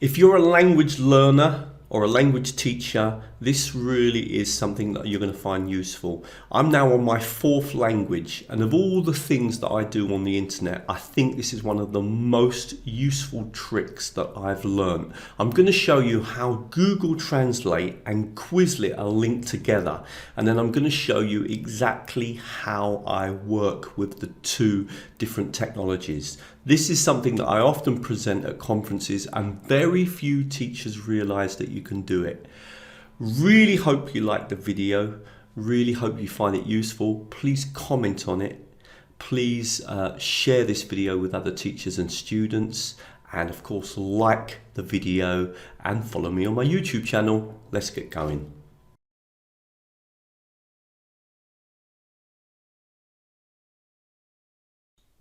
If you're a language learner or a language teacher, this really is something that you're going to find useful. I'm now on my 4th language, and of all the things that I do on the internet, I think this is one of the most useful tricks that I've learned. I'm going to show you how Google Translate and Quizlet are linked together, and then I'm going to show you exactly how I work with the two different technologies. This is something that I often present at conferences, and very few teachers realize that you can do it. Really hope you like the video. Really hope you find it useful. Please comment on it. Please share this video with other teachers and students. And of course, like the video and follow me on my YouTube channel. Let's get going.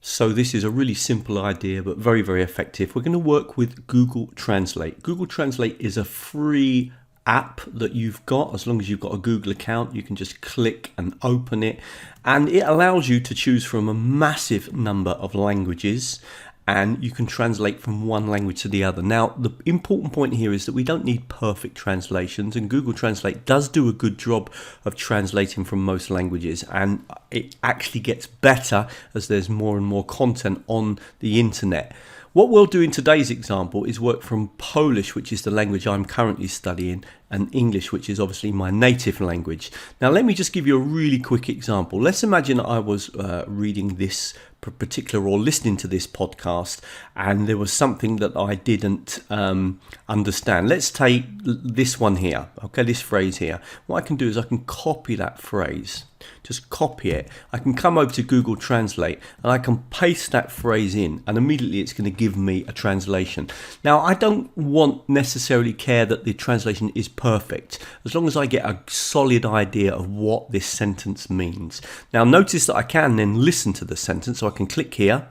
So this is a really simple idea, but very, very effective. We're going to work with Google Translate. Google Translate is a free app that you've got. As long as you've got a Google account, you can just click and open it. And it allows you to choose from a massive number of languages, and you can translate from one language to the other. Now, the important point here is that we don't need perfect translations, and Google Translate does do a good job of translating from most languages, and it actually gets better as there's more and more content on the internet. What we'll do in today's example is work from Polish, which is the language I'm currently studying, and English, which is obviously my native language. Now, let me just give you a really quick example. Let's imagine I was reading this particular or listening to this podcast, and there was something that I didn't understand. Let's take this one here, okay, this phrase here. What I can do is I can copy that phrase. Just copy it. I can come over to Google Translate and I can paste that phrase in, and immediately it's going to give me a translation. Now, I don't necessarily care that the translation is perfect, as long as I get a solid idea of what this sentence means. Now, notice that I can then listen to the sentence, so I can click here.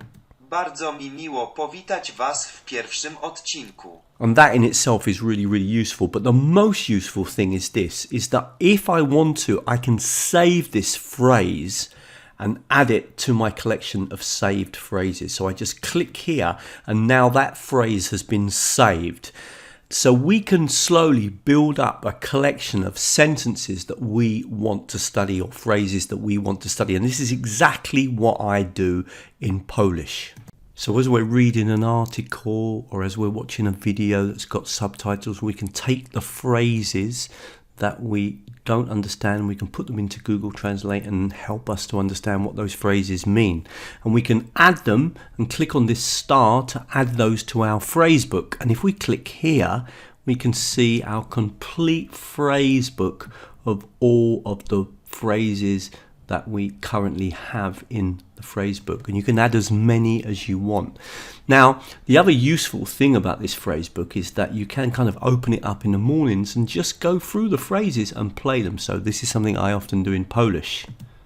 Bardzo mi miło powitać Was w pierwszym odcinku. And that in itself is really, really useful. But the most useful thing is this, is that if I want to, I can save this phrase and add it to my collection of saved phrases. So I just click here, and now that phrase has been saved. So we can slowly build up a collection of sentences that we want to study, or phrases that we want to study. And this is exactly what I do in Polish. So as we're reading an article, or as we're watching a video that's got subtitles, we can take the phrases that we don't understand, we can put them into Google Translate and help us to understand what those phrases mean. And we can add them and click on this star to add those to our phrase book. And if we click here, we can see our complete phrase book of all of the phrases that we currently have in the phrase book, and you can add as many as you want. Now, the other useful thing about this phrase book is that you can kind of open it up in the mornings and just go through the phrases and play them. So this is something I often do in Polish.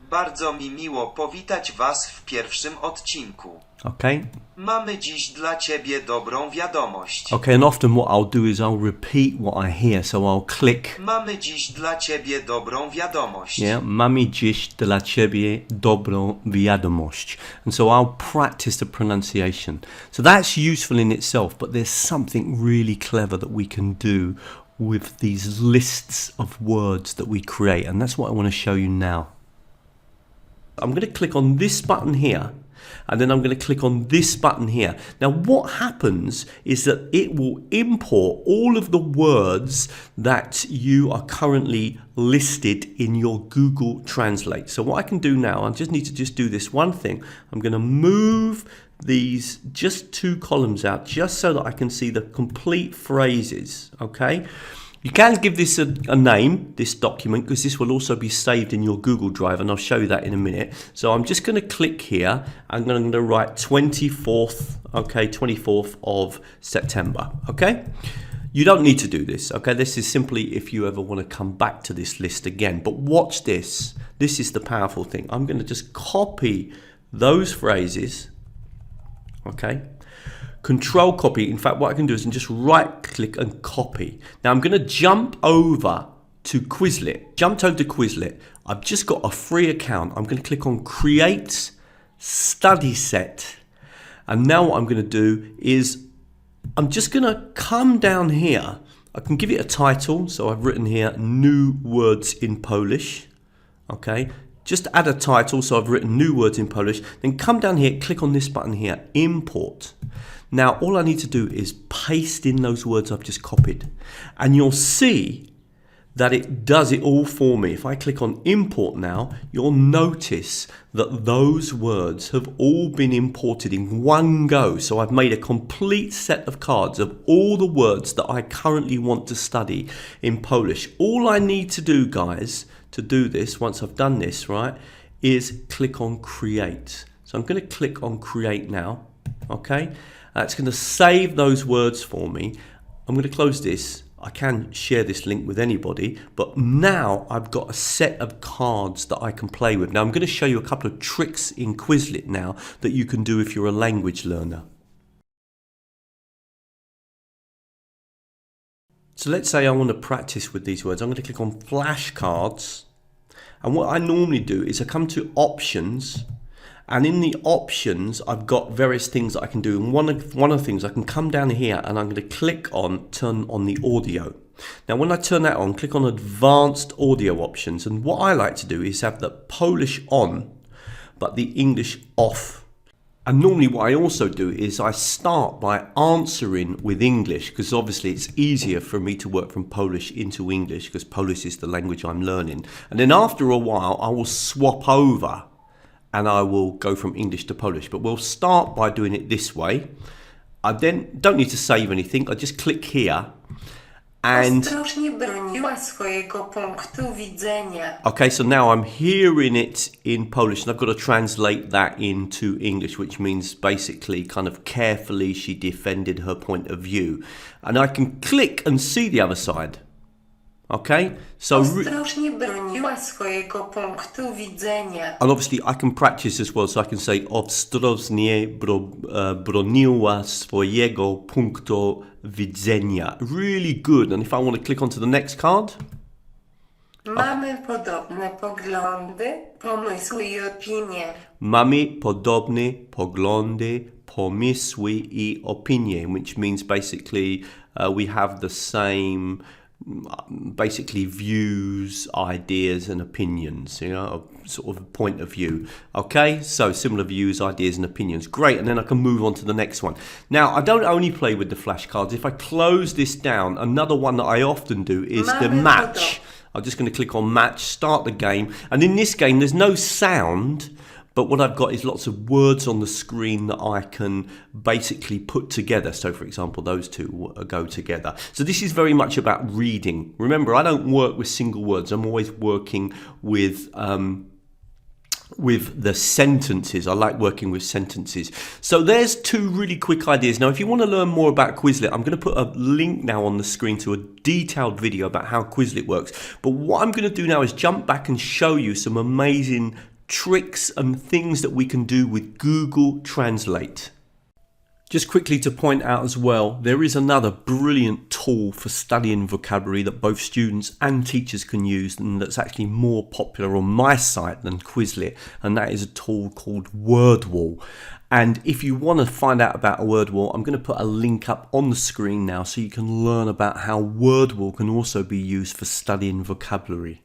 Bardzo mi miło powitać Was w pierwszym odcinku. Okay. Mamy dziś dla Ciebie dobrą wiadomość. Okay, and often what I'll do is I'll repeat what I hear. So I'll click. Mamy dziś dla Ciebie dobrą wiadomość. Yeah, mamy dziś dla Ciebie dobrą wiadomość. And so I'll practice the pronunciation. So that's useful in itself, but there's something really clever that we can do with these lists of words that we create, and that's what I want to show you now. I'm going to click on this button here, and then I'm going to click on this button here. Now, what happens is that it will import all of the words that you are currently listed in your Google Translate. So what I can do now, I just need to do this one thing. I'm going to move these just 2 columns out, just so that I can see the complete phrases, okay? You can give this a name, this document, because this will also be saved in your Google Drive, and I'll show you that in a minute. So I'm just going to click here. I'm going to write 24th, okay, 24th of September, okay? You don't need to do this, okay? This is simply if you ever want to come back to this list again. But watch this. This is the powerful thing. I'm going to just copy those phrases, okay? Control copy. In fact, what I can do is just right click and copy. Now I'm going to jump over to Quizlet. Jumped over to Quizlet. I've just got a free account. I'm going to click on Create Study Set. And now what I'm going to do is I'm just going to come down here. I can give it a title. So I've written here new words in Polish. Okay, just add a title. So I've written new words in Polish. Then come down here, click on this button here, import. Now all I need to do is paste in those words I've just copied. And you'll see that it does it all for me. If I click on import now, you'll notice that those words have all been imported in one go. So I've made a complete set of cards of all the words that I currently want to study in Polish. All I need to do, guys, to do this, once I've done this, right, is click on create. So I'm going to click on create now, okay? That's going to save those words for me. I'm going to close this. I can share this link with anybody, but now I've got a set of cards that I can play with. Now I'm going to show you a couple of tricks in Quizlet now that you can do if you're a language learner. So let's say I want to practice with these words. I'm going to click on flashcards, and what I normally do is I come to options, and in the options I've got various things that I can do, and one of the things I can come down here and I'm going to click on turn on the audio. Now when I turn that on, click on advanced audio options, and what I like to do is have the Polish on but the English off. And normally what I also do is I start by answering with English, because obviously it's easier for me to work from Polish into English because Polish is the language I'm learning, and then after a while I will swap over and I will go from English to Polish. But we'll start by doing it this way. I then don't need to save anything. I just click here and okay, so now I'm hearing it in Polish and I've got to translate that into English, which means basically kind of carefully she defended her point of view. And I can click and see the other side. Okay, so and obviously I can practice as well, so I can say ostrożnie broniła swojego punktu widzenia. Really good. And if I want to click onto the next card, mamy podobne poglądy, pomysły i opinie. Mamy podobne poglądy, pomysły i opinie, which means basically we have the same basically views, ideas and opinions, you know, a sort of point of view. Okay, so similar views, ideas and opinions. Great, and then I can move on to the next one. Now I don't only play with the flashcards. If I close this down, another one that I often do is the match. I'm just going to click on match, start the game, and in this game there's no sound, but what I've got is lots of words on the screen that I can basically put together. So for example, those two go together. So this is very much about reading. Remember, I don't work with single words. I'm always working with the sentences. I like working with sentences. So there's two really quick ideas. Now, if you want to learn more about Quizlet, I'm going to put a link now on the screen to a detailed video about how Quizlet works. But what I'm going to do now is jump back and show you some amazing tricks and things that we can do with Google Translate. Just quickly to point out as well, there is another brilliant tool for studying vocabulary that both students and teachers can use, and that's actually more popular on my site than Quizlet, and that is a tool called WordWall. And if you want to find out about a WordWall, I'm going to put a link up on the screen now so you can learn about how WordWall can also be used for studying vocabulary.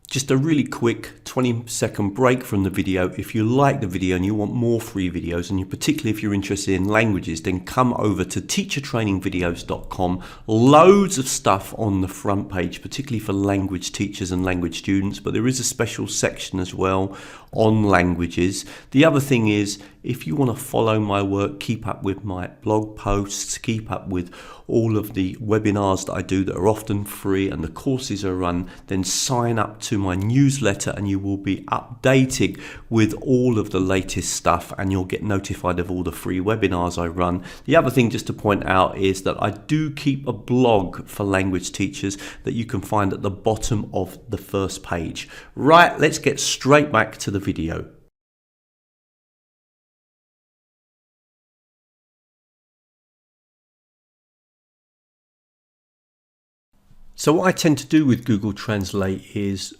Just a really quick 20-second break from the video. If you like the video and you want more free videos, and particularly if you're interested in languages, then come over to teachertrainingvideos.com. Loads of stuff on the front page, particularly for language teachers and language students, but there is a special section as well on languages. The other thing is, if you want to follow my work, keep up with my blog posts, keep up with all of the webinars that I do that are often free and the courses I run, then sign up to my newsletter and you will be updated with all of the latest stuff and you'll get notified of all the free webinars I run. The other thing just to point out is that I do keep a blog for language teachers that you can find at the bottom of the first page. Right, let's get straight back to the video. So what I tend to do with Google Translate is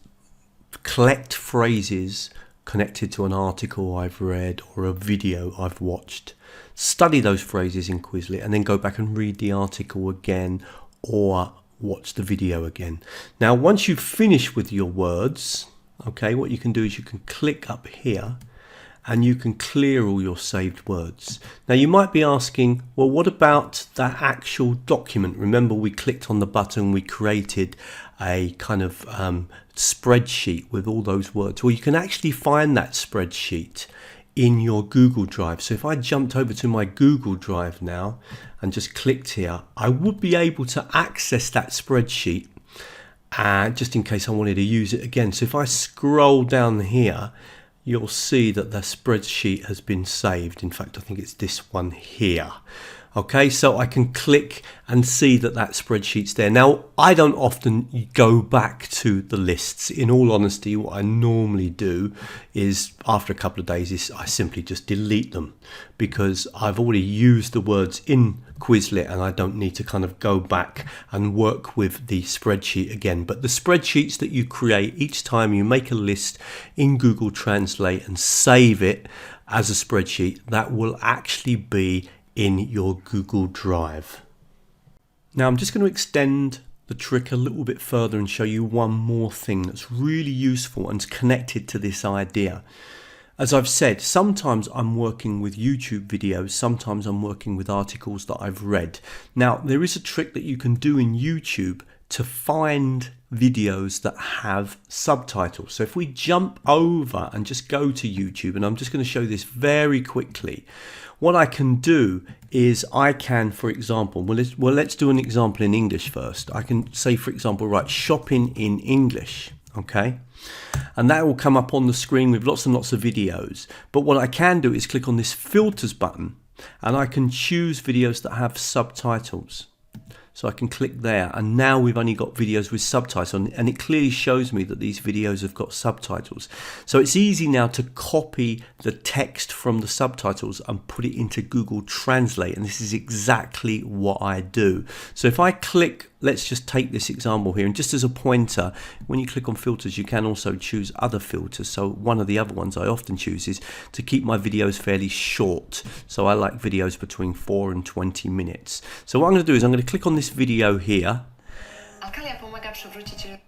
collect phrases, connected to an article I've read or a video I've watched. Study those phrases in Quizlet and then go back and read the article again or watch the video again. Now, once you've finished with your words, okay, what you can do is you can click up here and you can clear all your saved words. Now, you might be asking, well, what about that actual document? Remember, we clicked on the button, we created a kind of spreadsheet with all those words. Well, you can actually find that spreadsheet in your Google Drive. So if I jumped over to my Google Drive now and just clicked here, I would be able to access that spreadsheet just in case I wanted to use it again. So if I scroll down here, you'll see that the spreadsheet has been saved. In fact, I think it's this one here. Okay, so I can click and see that that spreadsheet's there. Now, I don't often go back to the lists. In all honesty, what I normally do is after a couple of days is I simply just delete them because I've already used the words in Quizlet and I don't need to kind of go back and work with the spreadsheet again. But the spreadsheets that you create each time you make a list in Google Translate and save it as a spreadsheet, that will actually be in your Google Drive. Now I'm just going to extend the trick a little bit further and show you one more thing that's really useful and connected to this idea. As I've said, sometimes I'm working with YouTube videos, sometimes I'm working with articles that I've read. Now there is a trick that you can do in YouTube to find videos that have subtitles. So if we jump over and just go to YouTube, and I'm just going to show this very quickly, what I can do is I can, for example, let's do an example in English first. I can say, for example, right, shopping in English, okay? And that will come up on the screen with lots and lots of videos. But what I can do is click on this filters button and I can choose videos that have subtitles. So I can click there and now we've only got videos with subtitles and it clearly shows me that these videos have got subtitles. So it's easy now to copy the text from the subtitles and put it into Google Translate, and this is exactly what I do. So if I click, let's just take this example here, and just as a pointer, when you click on filters you can also choose other filters. So one of the other ones I often choose is to keep my videos fairly short. So I like videos between 4 and 20 minutes. So what I'm going to do is I'm going to click on this video here.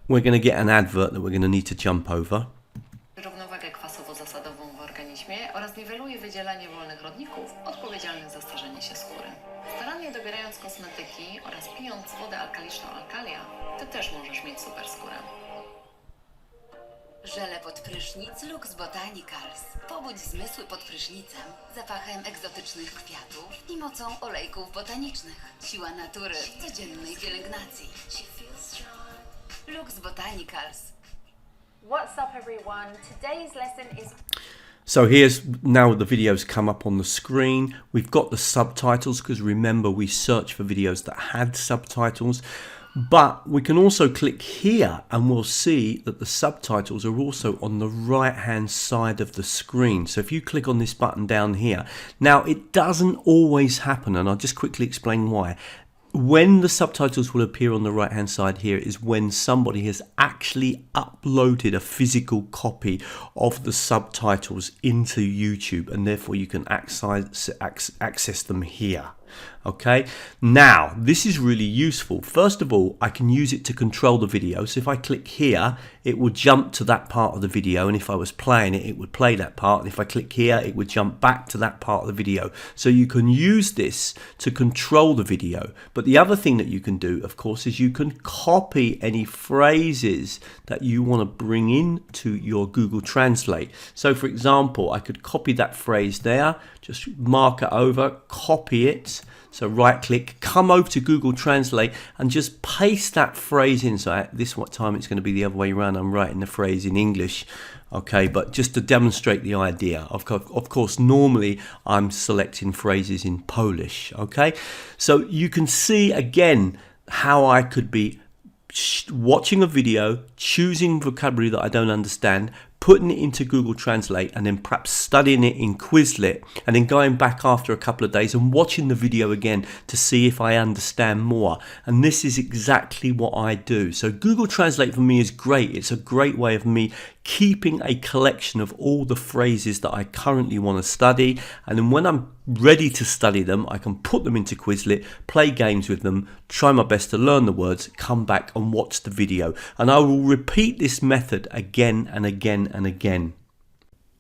We're going to get an advert that we're going to need to jump over. Równowagę kwasowo-zasadową w organizmie oraz niweluje wydzielanie wolnych rodników odpowiedzialnych za starzenie się skóry. Starannie dobierając kosmetyki oraz pijąc wodę alkaliczną Alkalia, ty też możesz mieć super skórę. Żele pod prysznic Lux Botanicals. Pobudź zmysły pod prysznicem, zapachem egzotycznych kwiatów i mocą olejków botanicznych. Siła natury w codziennej pielęgnacji. Lux Botanicals. What's up everyone? Today's lesson is... So here's now the videos come up on the screen. We've got the subtitles because remember we searched for videos that had subtitles. But we can also click here and we'll see that the subtitles are also on the right hand side of the screen. So if you click on this button down here, now it doesn't always happen, and I'll just quickly explain why. When the subtitles will appear on the right hand side here is when somebody has actually uploaded a physical copy of the subtitles into YouTube, and therefore you can access them here. Okay, now this is really useful. First of all, I can use it to control the video. So if I click here, it will jump to that part of the video, and if I was playing it, it would play that part. And if I click here, it would jump back to that part of the video. So you can use this to control the video. But the other thing that you can do, of course, is you can copy any phrases that you want to bring into your Google Translate. So for example, I could copy that phrase there, just mark it over, copy it. So right click, come over to Google Translate and just paste that phrase in. So at this time it's going to be the other way around. I'm writing the phrase in English. Okay, but just to demonstrate the idea. Of course, normally I'm selecting phrases in Polish. Okay, so you can see again how I could be watching a video, choosing vocabulary that I don't understand, putting it into Google Translate, and then perhaps studying it in Quizlet, and then going back after a couple of days and watching the video again to see if I understand more. And this is exactly what I do. So Google Translate for me is great. It's a great way of me keeping a collection of all the phrases that I currently want to study, and then when I'm ready to study them, I can put them into Quizlet, play games with them, try my best to learn the words, come back and watch the video. And I will repeat this method again and again and again.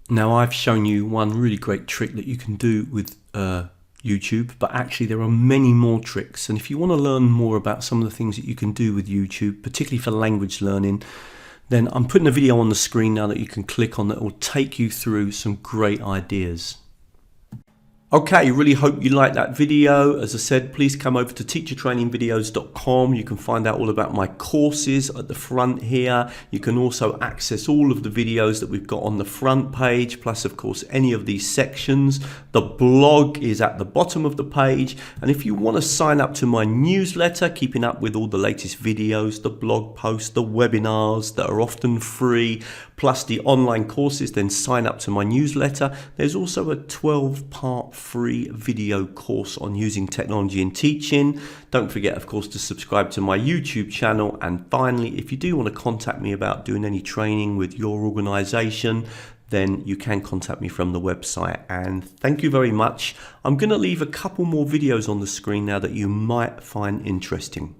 Now, I've shown you one really great trick that you can do with YouTube, but actually there are many more tricks. And if you want to learn more about some of the things that you can do with YouTube, particularly for language learning, then I'm putting a video on the screen now that you can click on that will take you through some great ideas. Okay, really hope you liked that video. As I said, please come over to teachertrainingvideos.com. You can find out all about my courses at the front here. You can also access all of the videos that we've got on the front page, plus of course any of these sections. The blog is at the bottom of the page. And if you want to sign up to my newsletter, keeping up with all the latest videos, the blog posts, the webinars that are often free, plus the online courses, then sign up to my newsletter. There's also a 12-part free video course on using technology in teaching. Don't forget, of course, to subscribe to my YouTube channel. And finally, if you do want to contact me about doing any training with your organization, then you can contact me from the website. And thank you very much. I'm going to leave a couple more videos on the screen now that you might find interesting.